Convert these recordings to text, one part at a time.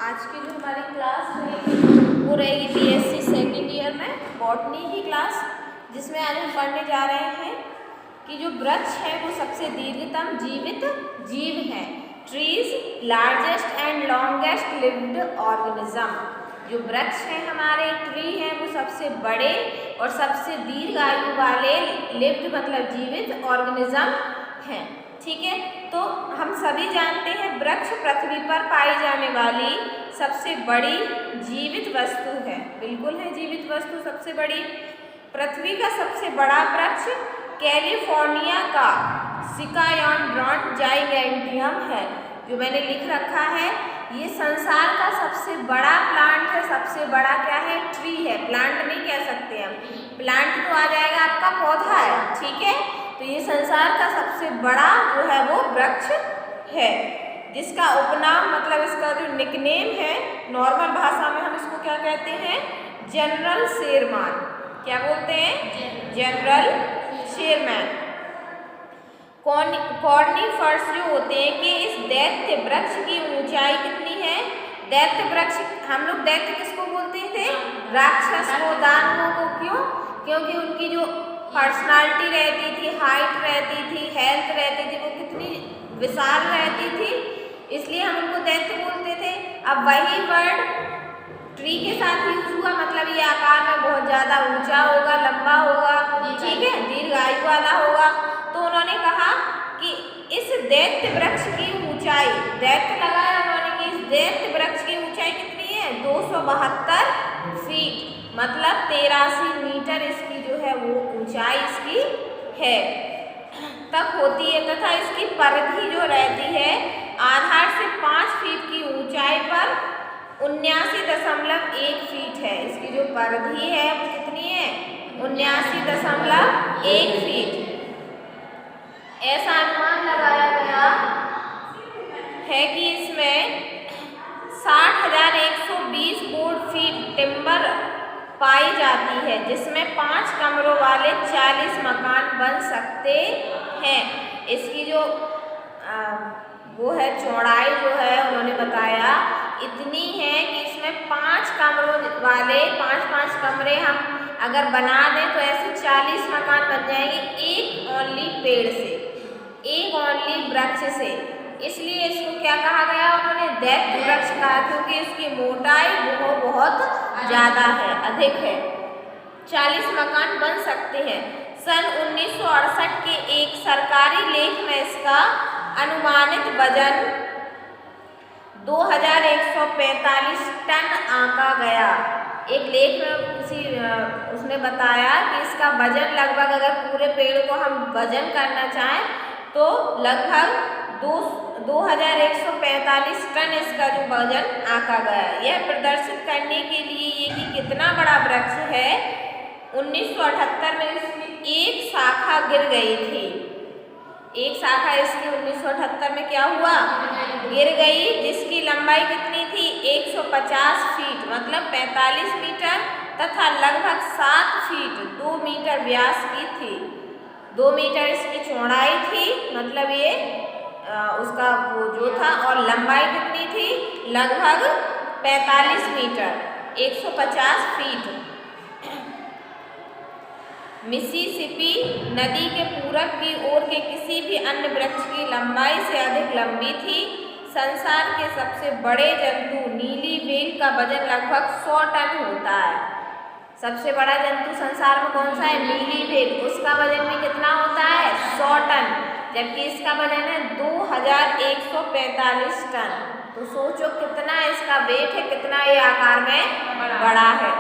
आज की जो हमारी क्लास रहेगी वो रहेगी बीएससी सेकेंड ईयर में बॉटनी की क्लास, जिसमें आज हम पढ़ने जा रहे हैं कि जो वृक्ष है वो सबसे दीर्घतम जीवित जीव है। Trees largest and longest lived organism. जो वृक्ष है हमारे ट्री हैं वो सबसे बड़े और सबसे दीर्घ आयु वाले लिव्ड मतलब जीवित ऑर्गेनिज्म हैं। ठीक है, तो हम सभी जानते हैं वृक्ष पृथ्वी पर पाई जाने वाली सबसे बड़ी जीवित वस्तु है। बिल्कुल है, जीवित वस्तु सबसे बड़ी। पृथ्वी का सबसे बड़ा वृक्ष कैलिफोर्निया का सिकायोड्रॉन जाइगैंटियम है, जो मैंने लिख रखा है। ये संसार का सबसे बड़ा प्लांट है। सबसे बड़ा क्या है? ट्री है, प्लांट नहीं कह सकते हम। प्लांट तो आ जाएगा आपका पौधा है, ठीक है। तो ये संसार का सबसे बड़ा जो है वो वृक्ष है, जिसका उपनाम मतलब इसका जो निकनेम है नॉर्मल भाषा में हम इसको क्या कहते हैं? General Sherman. क्या बोलते हैं? General Sherman. कॉर्निफर्स जो होते हैं कि इस दैत्य वृक्ष की ऊंचाई कितनी है? दैत्य वृक्ष, हम लोग दैत्य किसको बोलते थे? राक्षस को, दानवों को। क्यों? क्योंकि उनकी जो पर्सनालिटी रहती थी, हाइट रहती थी, हेल्थ रहती थी, वो कितनी विशाल रहती थी, इसलिए हम उनको दैत्य बोलते थे। अब वही वर्ड ट्री के साथ यूज हुआ, मतलब ये आकार में बहुत ज़्यादा ऊंचा होगा, लंबा होगा, ठीक है, दीर्घ आयु वाला होगा। तो उन्होंने कहा कि इस दैत्य वृक्ष की ऊंचाई, दैत्य लगाया उन्होंने कि इस दैत्य वृक्ष की ऊंचाई कितनी है? 272 फीट, मतलब 83 मीटर इसकी जो है वो ऊंचाई इसकी है तक होती है, तथा इसकी परिधि जो रहती है आधार से 5 फीट की ऊंचाई पर 79.1 फीट है। इसकी जो परिधि है वो कितनी है? 79.1 फीट। ऐसा अनुमान लगाया गया है कि इसमें 60,120 बोर्ड फीट टिम्बर पाई जाती है, जिसमें 5 कमरों वाले 40 मकान बन सकते हैं। इसकी जो वो है चौड़ाई जो है उन्होंने बताया इतनी है कि इसमें 5 कमरों वाले 5-5 कमरे हम अगर बना दें तो ऐसे 40 मकान बन जाएंगे, एक ओनली पेड़ से, एक ओनली वृक्ष से। इसलिए इसको क्या कहा गया? उन्होंने दैत्य वृक्ष कहा, क्योंकि इसकी मोटाई बहुत ज़्यादा है, अधिक है। 40 मकान बन सकते हैं। सन 1968 के एक सरकारी लेख में इसका अनुमानित वजन 2145 टन आंका गया। एक लेख में उसने बताया कि इसका वजन लगभग, अगर पूरे पेड़ को हम वजन करना चाहें तो लगभग 2145 टन इसका जो वजन आंका गया। यह प्रदर्शित करने के लिए ये कि कितना बड़ा वृक्ष है, 1978 में इसमें एक शाखा गिर गई थी। एक शाखा इसकी 1978 में क्या हुआ? गिर गई, जिसकी लंबाई कितनी थी? 150 फीट मतलब 45 मीटर, तथा लगभग 7 फीट 2 मीटर व्यास की थी। 2 मीटर इसकी चौड़ाई थी, मतलब ये उसका वो जो था, और लंबाई कितनी थी? लगभग 45 मीटर 150 फीट। मिसिसिपी नदी के पूरब की ओर के किसी भी अन्य वृक्ष की लंबाई से अधिक लंबी थी। संसार के सबसे बड़े जंतु नीली व्हेल का वजन लगभग 100 टन होता है। सबसे बड़ा जंतु संसार में कौन सा है? नीली व्हेल। उसका वजन भी कितना होता है? 100 टन, जबकि इसका वजन है 2145 टन। तो सोचो कितना इसका वेट है, कितना ये आकार में बड़ा है।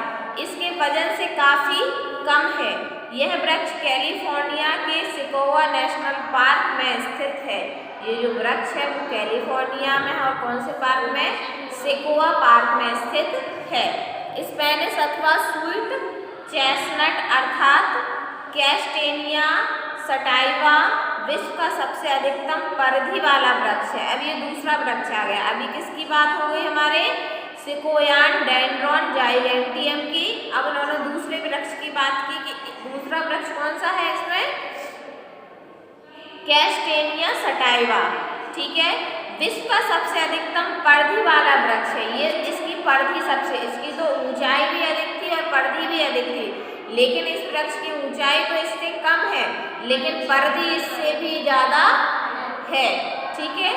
इसके वजन से काफ़ी कम है। यह वृक्ष कैलिफोर्निया के सिकोवा नेशनल पार्क में स्थित है। ये जो वृक्ष है वो कैलिफोर्निया में है, और कौन से पार्क में? सिकोवा पार्क में स्थित है। स्पेनिश अथवा स्वीट चेस्टनट अर्थात कैस्टेनिया सटाइवा विश्व का सबसे अधिकतम परिधि वाला वृक्ष है। अब ये दूसरा वृक्ष आ गया। अभी किसकी बात हो गई? हमारे सिकोयांडेंड्रॉन जाइगैंटियम की। अब उन्होंने दूसरे वृक्ष की बात की कि दूसरा वृक्ष कौन सा है इसमें? कैस्टेनिया सटाइवा, ठीक है। विश्व का सबसे अधिकतम परिधि वाला वृक्ष है। ये परिधि सबसे, इसकी तो ऊंचाई भी अधिक थी और परिधि भी अधिक थी, लेकिन इस वृक्ष की ऊंचाई तो इससे कम है लेकिन परिधि इससे भी ज़्यादा है। ठीक है,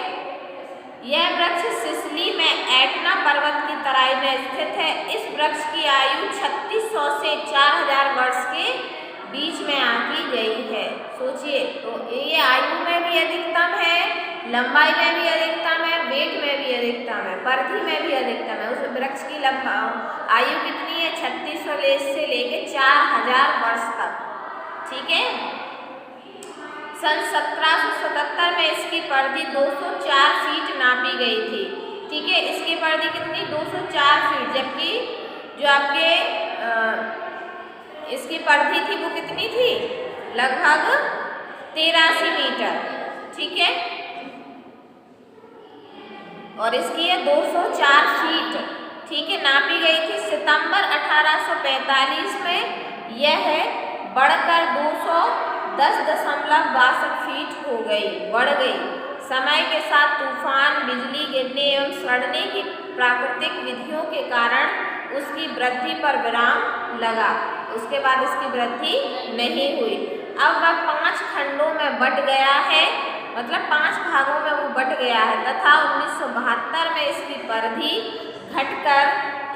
यह वृक्ष सिसिली में एटना पर्वत की तराई में स्थित है। इस वृक्ष की आयु 3600 से 4000 वर्ष के बीच में आंकी गई है। सोचिए, तो ये आयु में भी अधिकतम है, लंबाई में भी अधिकतम है, वेट में भी अधिकतम है, परिधि में भी अधिकतम है। उस वृक्ष की आयु कितनी है? 3600 से लेके 4000 वर्ष तक। ठीक है, सन 1777 में इसकी परिधि 204 फीट नापी गई थी। ठीक है, इसकी परिधि कितनी? 204 फीट, जबकि जो आपके इसकी परिधि थी वो कितनी थी? लगभग 83 मीटर। ठीक है, और इसकी है 204 फीट। ठीक है, नापी गई थी। सितंबर 1845 में यह बढ़कर 210.62 फीट हो गई, बढ़ गई। समय के साथ तूफान, बिजली गिरने एवं सड़ने की प्राकृतिक विधियों के कारण उसकी वृद्धि पर विराम लगा। उसके बाद इसकी वृद्धि नहीं हुई। अब वह 5 खंडों में बट गया है, मतलब 5 भागों में वो बट गया है तथा 1972 में इसकी परिधि घटकर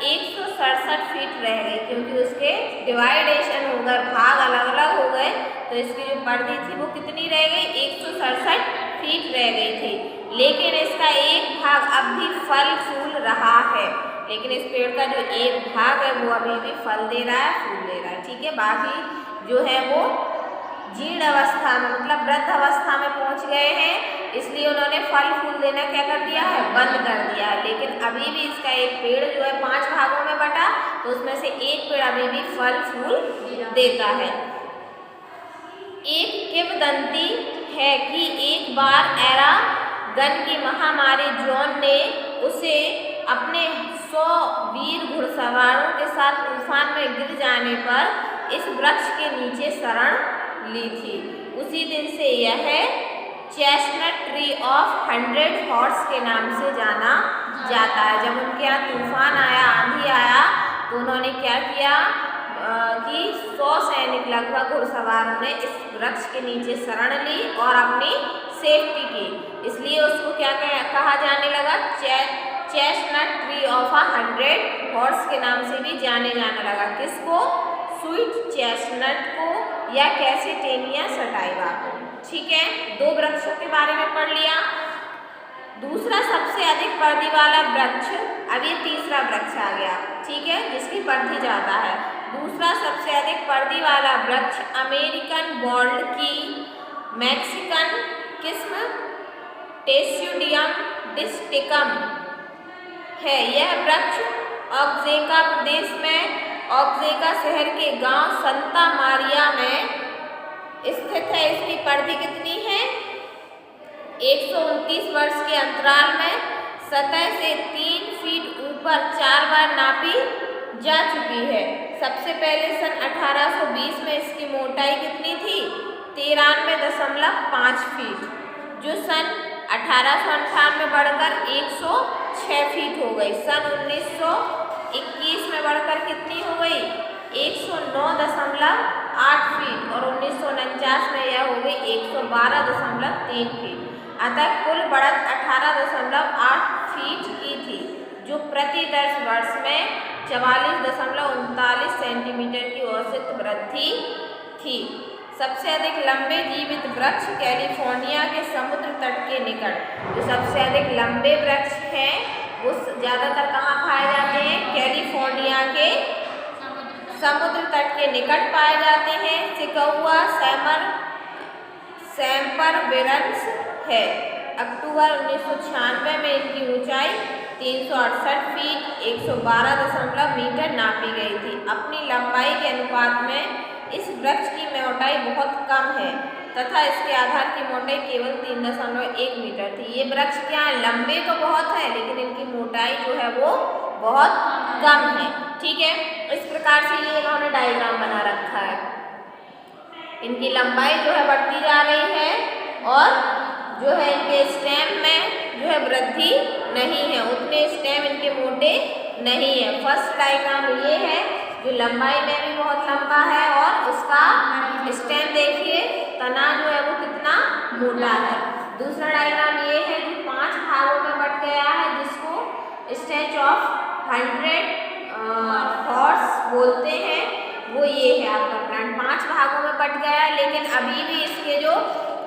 167 फीट रह गई, क्योंकि उसके डिवाइडेशन हो गए, भाग अलग अलग हो गए, तो इसकी जो परिधि थी वो कितनी रह गई? 167 फीट रह गई थी। लेकिन इसका एक भाग अब भी फल फूल रहा है, लेकिन इस पेड़ का जो एक भाग है वो अभी भी फल दे रहा है, फूल दे रहा है। ठीक है, बाकी जो है वो जीर्ण अवस्था में, मतलब वृद्ध अवस्था में पहुंच गए हैं, इसलिए उन्होंने फल फूल देना क्या कर दिया है? बंद कर दिया है। लेकिन अभी भी इसका एक पेड़ जो है 5 भागों में बटा, तो उसमें से एक पेड़ अभी भी फल फूल देता है। एक किंवदंती है कि एक बार एरागन की महामारी जॉन ने उसे अपने 100 वीर घुड़सवारों के साथ तूफान में गिर जाने पर इस वृक्ष के नीचे शरण ली थी। उसी दिन से यह चेस्टनट ट्री ऑफ 100 हॉर्स के नाम से जाना जाता है। जब उनके यहाँ तूफान आया, आंधी आया, तो उन्होंने क्या किया कि 100 सैनिक लगभग घुड़सवारों ने इस वृक्ष के नीचे शरण ली और अपनी सेफ्टी की, इसलिए उसको क्या कहा जाने लगा? चेस्टनट ट्री ऑफ 100 हॉर्स के नाम से भी जाने जाने लगा। किसको? स्वीट चेस्टनट को या कैसिटेनिया सटाइवा को। ठीक है, 2 वृक्षों के बारे में पढ़ लिया। दूसरा सबसे अधिक परिधि वाला वृक्ष, अब ये तीसरा वृक्ष आ गया, ठीक है, जिसकी परिधि ज़्यादा है। दूसरा सबसे अधिक परिधि वाला वृक्ष अमेरिकन बॉल्ड की मैक्सिकन किस्म टेस्यूडियम डिस्टिकम है। यह वृक्ष ऑक्जेका प्रदेश में ऑक्जेका शहर के गांव संता मारिया में स्थित है। इसकी परिधि कितनी है? 129 वर्ष के अंतराल में सतह से 3 फीट ऊपर 4 बार नापी जा चुकी है। सबसे पहले सन 1820 में इसकी मोटाई कितनी थी? 93.5 फीट, जो सन 1858 में बढ़कर 106 फीट हो गई। सन 1921 में बढ़कर कितनी हो गई? 109.8 फीट, और 1949 में यह हो गई 112.3 फीट। अतः कुल बढ़त 18.8 फीट की थी, जो प्रति 10 वर्ष में 44.39 सेंटीमीटर की औसत वृद्धि थी। सबसे अधिक लंबे जीवित वृक्ष कैलिफोर्निया के समुद्र तट के निकट, जो सबसे अधिक लंबे वृक्ष हैं वो ज़्यादातर कहाँ पाए जाते हैं? कैलिफोर्निया के समुद्र तट के निकट पाए जाते हैं। सिकौआ सेम्परविरन्स है। अक्टूबर 1996 में इनकी ऊंचाई 368 फीट 112 मीटर नापी गई थी। अपनी लंबाई के अनुपात में इस वृक्ष की मोटाई बहुत कम है तथा इसके आधार की मोटाई केवल 3.1 मीटर थी। ये वृक्ष क्या है? लंबे तो बहुत है, लेकिन इनकी मोटाई जो है वो बहुत कम है। ठीक है, इस प्रकार से ये इन्होंने डायग्राम बना रखा है। इनकी लंबाई जो है बढ़ती जा रही है और जो है इनके स्टेम में जो है वृद्धि नहीं है, उतने स्टेम इनके मोटे नहीं है। फर्स्ट डायग्राम ये है जो लंबाई में भी बहुत लंबा है और उसका स्टेम देखिए तना जो है वो कितना मोटा है। दूसरा डायग्राम ये है जो 5 भागों में बट गया है जिसको स्टेच ऑफ 100 हॉर्स बोलते हैं, वो ये है आपका प्लांट। 5 भागों में बट गया है लेकिन अभी भी इसके जो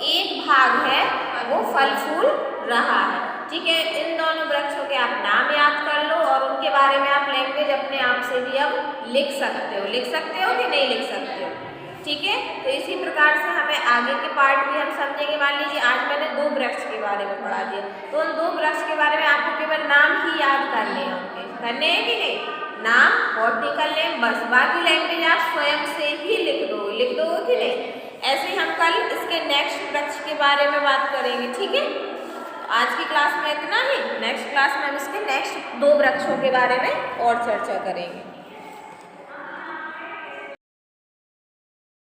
एक भाग है वो फल फूल रहा है। ठीक है, इन दोनों वृक्षों के आप नाम याद कर लो और उनके बारे में आप लैंग्वेज अपने आप से भी अब लिख सकते हो। लिख सकते हो कि नहीं लिख सकते हो? ठीक है, तो इसी प्रकार से हमें आगे के पार्ट भी हम समझेंगे। मान लीजिए आज मैंने 2 वृक्ष के बारे में पढ़ा दिया, तो उन 2 वृक्ष के बारे में आपको केवल नाम ही याद करने होंगे। करने हैं कि नहीं? नाम, बॉटनिकल नेम, बस। बाकी लैंग्वेज आप स्वयं से ही लिख दो कि नहीं? ऐसे ही हम कल इसके नेक्स्ट वृक्ष के बारे में बात करेंगे। ठीक है, आज की क्लास में इतना ही। नेक्स्ट क्लास में हम इसके नेक्स्ट 2 वृक्षों के बारे में और चर्चा करेंगे।